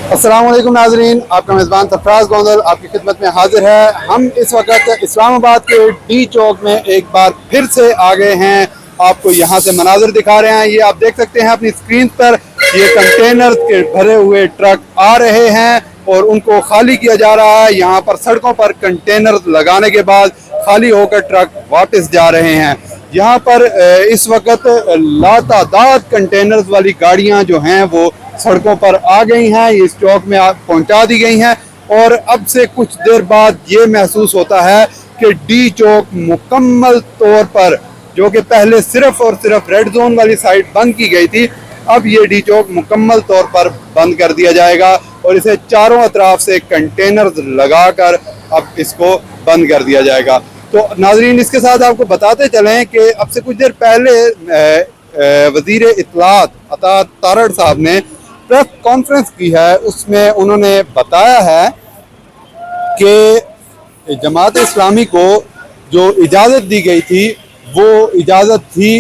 अस्सलाम वालेकुम नाजरीन, आपका मेज़बान सरफराज गोंदल आपकी खिदमत में हाजिर है। हम इस वक्त इस्लामाबाद के डी चौक में एक बार फिर से आ गए हैं। आपको यहाँ से मनाज़र दिखा रहे हैं। ये आप देख सकते हैं अपनी स्क्रीन पर, ये कंटेनर के भरे हुए ट्रक आ रहे हैं और उनको खाली किया जा रहा है। यहाँ पर सड़कों पर कंटेनर लगाने के बाद खाली होकर ट्रक वापस जा रहे हैं। यहाँ पर इस वक्त लातादाद कंटेनर्स वाली गाड़ियाँ जो हैं वो सड़कों पर आ गई हैं, इस चौक में पहुंचा दी गई हैं। और अब से कुछ देर बाद ये महसूस होता है कि डी चौक मुकम्मल तौर पर, जो कि पहले सिर्फ और सिर्फ रेड जोन वाली साइड बंद की गई थी, अब ये डी चौक मुकम्मल तौर पर बंद कर दिया जाएगा और इसे चारों अतराफ से कंटेनर्स लगाकर अब इसको बंद कर दिया जाएगा। तो नाजरीन, इसके साथ आपको बताते चलें कि अब से कुछ देर पहले वज़ीर इत्तलात अता तारड़ साहब ने प्रेस कॉन्फ्रेंस की है। उसमें उन्होंने बताया है कि जमात इस्लामी को जो इजाज़त दी गई थी वो इजाज़त थी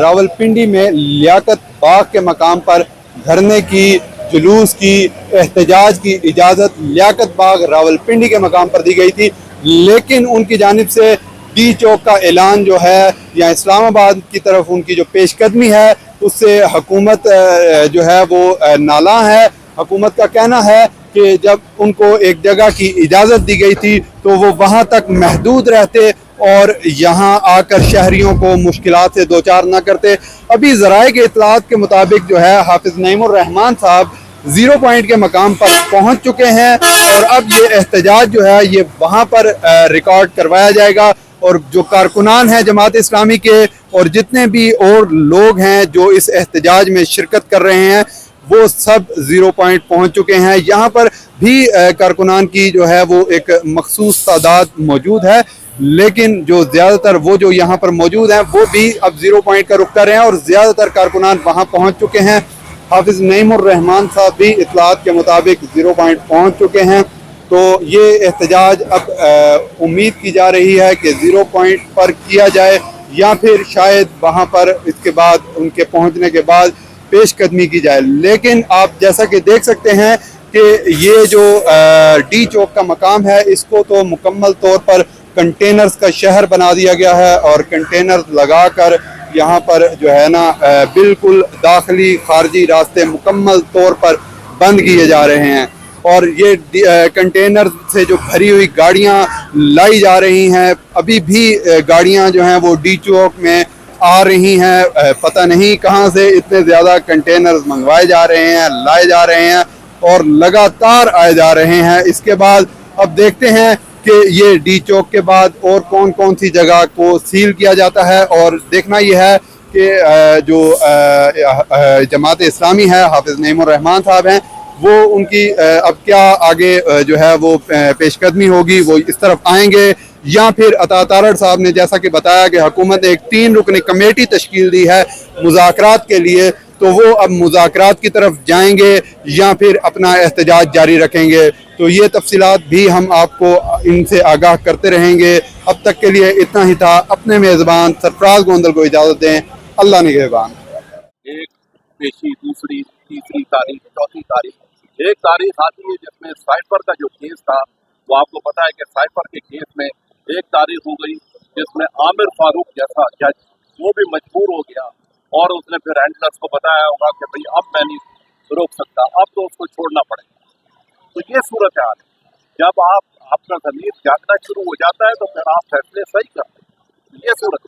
रावलपिंडी में लियाकत बाग के मकाम पर धरने की, जुलूस की, एहतजाज की इजाज़त लियाकत बाग रावलपिंडी के मकाम पर दी गई थी। लेकिन उनकी जानिब से डी चौक का ऐलान जो है या इस्लामाबाद की तरफ उनकी जो पेशकदमी है उससे हुकूमत जो है वो नाला है। हुकूमत का कहना है कि जब उनको एक जगह की इजाज़त दी गई थी तो वो वहाँ तक महदूद रहते और यहाँ आकर शहरियों को मुश्किलात से दो चार न करते। अभी ज़राए के इत्तलात के मुताबिक जो है हाफिज़ नईमुर रहमान साहब ज़ीरो पॉइंट के मकाम पर पहुँच चुके हैं और अब ये एहतजाज जो है ये वहाँ पर रिकॉर्ड करवाया जाएगा और जो कारकुनान हैं जमात इस्लामी के और जितने भी और लोग हैं जो इस एहतजाज में शिरकत कर रहे हैं वो सब ज़ीरो पॉइंट पहुँच चुके हैं। यहाँ पर भी कारकुनान की जो है वो एक मखसूस तादाद मौजूद है, लेकिन जो ज़्यादातर वो जो यहाँ पर मौजूद हैं वो भी अब ज़ीरो पॉइंट का रुख कर रहे हैं और ज़्यादातर कारकुनान वहाँ पहुँच चुके हैं। हाफिज़ नईमुर रहमान साहब भी इत्तलात के मुताबिक ज़ीरो पॉइंट पहुँच चुके हैं। तो ये एहतजाज अब उम्मीद की जा रही है कि ज़ीरो पॉइंट पर किया जाए या फिर शायद वहाँ पर इसके बाद उनके पहुँचने के बाद पेशकदमी की जाए। लेकिन आप जैसा कि देख सकते हैं कि ये जो डी चौक का मकाम है इसको तो मुकम्मल तौर पर कंटेनर्स का शहर बना दिया गया है और कंटेनर्स लगा कर यहाँ पर जो है ना बिल्कुल दाखिली खारजी रास्ते मुकम्मल तौर पर बंद किए जा रहे हैं और ये कंटेनर से जो भरी हुई गाड़ियाँ लाई जा रही हैं, अभी भी गाड़ियाँ जो हैं वो डी चौक में आ रही हैं। पता नहीं कहाँ से इतने ज़्यादा कंटेनर्स मंगवाए जा रहे हैं, लाए जा रहे हैं और लगातार आए जा रहे हैं। इसके बाद अब देखते हैं कि ये डी चौक के बाद और कौन कौन सी जगह को सील किया जाता है और देखना ये है कि जो जमात इस्लामी है हाफिज़ नईमुर रहमान साहब हैं वो उनकी अब क्या आगे जो है वो पेशकदमी होगी, वो इस तरफ आएंगे या फिर अता तारड़ साहब ने जैसा कि बताया कि हुकूमत ने एक 3 रुकनी कमेटी तश्कील दी है मुज़ाकरात के लिए, तो वो अब मुज़ाकरात की तरफ जाएंगे या फिर अपना एहतजाज जारी रखेंगे। तो ये तफसीलात भी हम आपको इनसे आगाह करते रहेंगे। अब तक के लिए इतना ही था। अपने मेज़बान सरफराज गोंदल को इजाज़त दें। अल्लाह निगहबान। एक पेशी, दूसरी, तीसरी तारीख, चौथी तारीख, एक तारीख आती है जिसमें साइफर का जो केस था वो आपको पता है कि साइफर के केस में एक तारीख हो गई जिसमें आमिर फारूक जैसा जज वो भी मजबूर हो गया और उसने फिर हैंडलर्स को बताया होगा कि भाई अब मैं नहीं रोक सकता, अब तो उसको छोड़ना पड़ेगा। तो ये सूरत हाल है। जब आप आपका ज़मीर जागना शुरू हो जाता है तो फिर आप फैसले सही करते हैं। ये सूरत